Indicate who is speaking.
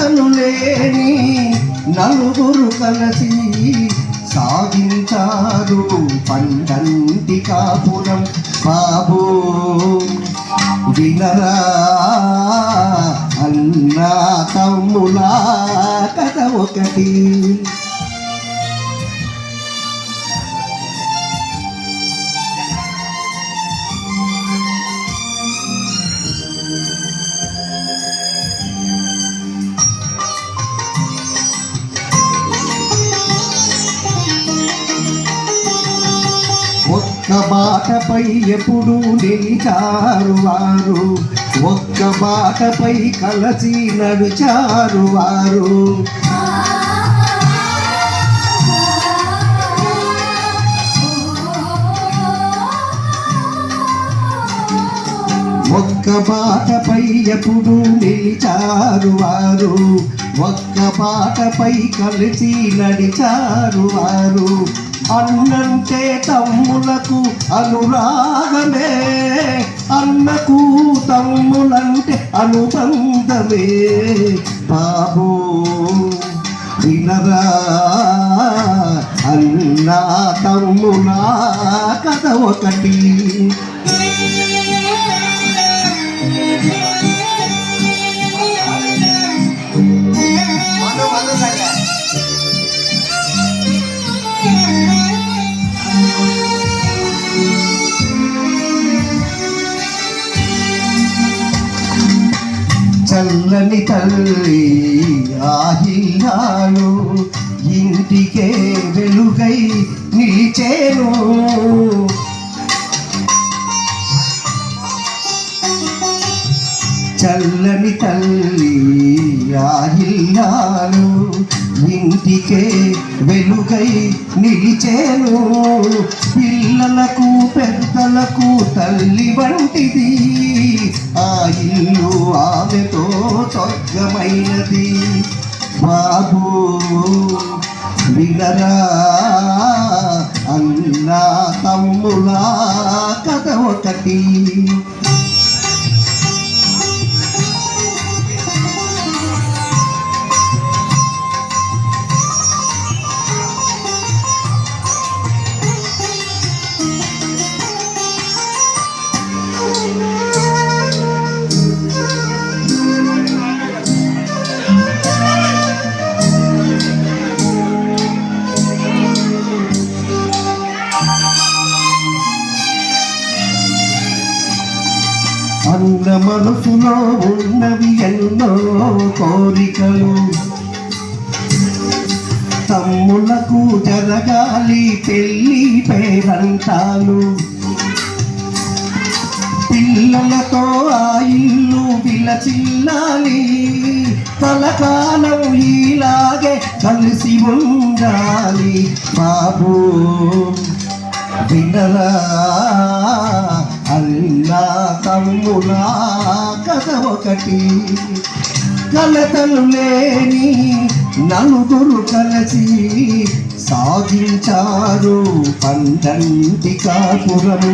Speaker 1: కలతలు లేని నలుగురు కలిసి సాగించారు పండంటి కాపురం. బాబు వినరా అన్నా తమ్ములా కథ ఒకటి. ఒక్క బాటపై ఎప్పుడు నిలిచారు వారు, ఒక్క బాటపై కలసి నడిచారు వారు. ఒక్క బాటపై ఎప్పుడు నిలిచారు వారు, ఒక్క బాటపై కలిసి నడిచారు వారు. అన్నంటే తమ్ములకు అనురాగమే, అన్నకు తమ్ములంటే అనుబంధమే. బాబు వినరా అన్నా తమ్ములా కథ ఒకటి. చల్లని తల్లి ఆహిల్లాలు ఇంటికే వెలుగై నిలిచేను. చల్లని తల్లి ఆహిల్లాలు ఇంటికే వెలుగై నిలిచేను. పిల్లలకు పెద్దలకు తల్లి వంటిది, ఆ ఇల్లు ఆమెతో స్వర్గమైనది. బాబు వినరా అన్నా తమ్ములా కథ ఒకటి. అన్న మనసులో ఉన్నవి ఎన్నో కోరికలు, తమ్ములకు జరగాలి పెళ్ళి పేరంటాలు. పిల్లలతో ఆ ఇల్లు విలచిల్లాలి, కలకాలం ఇలాగే కలిసి ఉండాలి. బాబు వినరా అన్నా తమ్ములా కథ ఒకటి. కలతలు లేని నలుగురు కలిసి సాగించారు పండంటి కాపురం.